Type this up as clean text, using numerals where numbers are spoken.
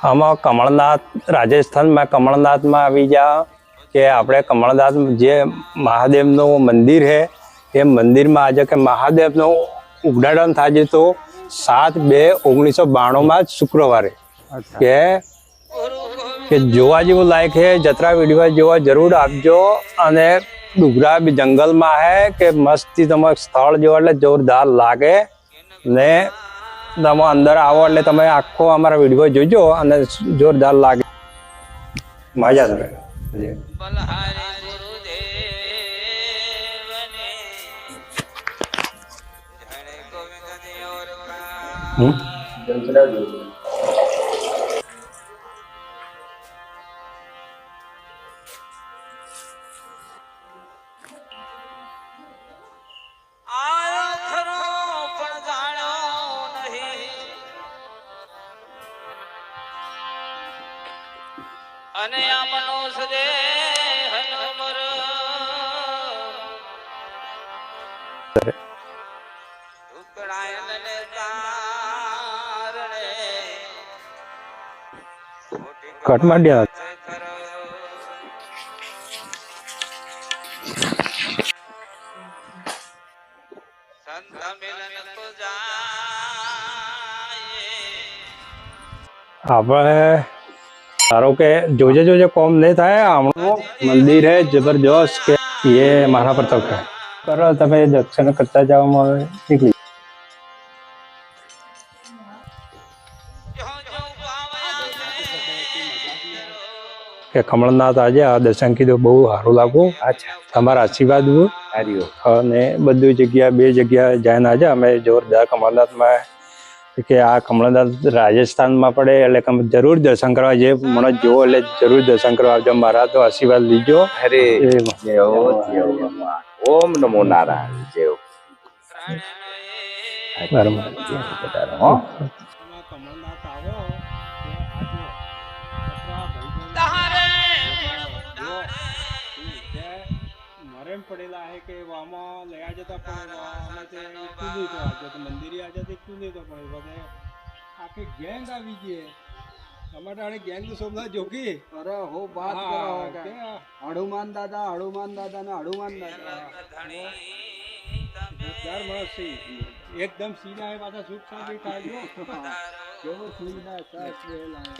આમાં કમળનાથ રાજસ્થાનમાં કમળનાથમાં આવી જા કે આપણે કમળનાથ જે મહાદેવનું મંદિર છે એ મંદિરમાં આજે કે મહાદેવનું ઉદ્ઘાટન થાય તો 7/2/1992 જ શુક્રવારે કે જોવા જેવું લાયક છે। જત્રા વિડીયો જોવા જરૂર આપજો। અને ડુગરા બી જંગલમાં હે કે મસ્તી તમે સ્થળ જોવો એટલે જોરદાર લાગે ને તમે અંદર આવો એટલે તમે આખો અમારા વિડીયો જોજો અને જોરદાર લાગે મજા આવે। અને આ મનુષ્ય હનુમર ઉકળાયને કારણે કટ માંડ્યા સંત મિલન તો જાય આપણે सारो के जोजे जोजे कॉम नहीं था हमनो मंदिर है जबरदस्त के ये मारा प्रताप है करो तबे दर्शन करता जाओ निकली के कमलनाथ आज आ दर्शन की तो बहु सारू लागू। अच्छा તમારા આશીર્વાદ હરિયો અને બધી જગ્યા બે જગ્યા જઈને આજે અમે જોરદાર કમલનાથમાં કે આ કમળનાથ રાજસ્થાનમાં પડે એટલે જરૂર દર્શન કરવા જે મને જોવો એટલે જરૂર દર્શન કરવા આવજો। મારા તો આશીર્વાદ લીજો। અરે ઓમ નમો નારાયણ જય બરાબર પડેલા હે કે વામાં લયા જતા પણ અમે તે કુદી તો આજે તો મંદિરે આજે તે કુદી તો પણ બધે આખી ગેંગ આવી ગઈ અમારે ગેંગ તો સોમનાથ જોગી અરે હો બાત કરો કે હનુમાન દાદા ને હનુમાન દાદા જોરદાર માણસ છે એકદમ સીધા એ પાછા સુખ શાંતિ થાય કેવો સીધા સાસ વેલા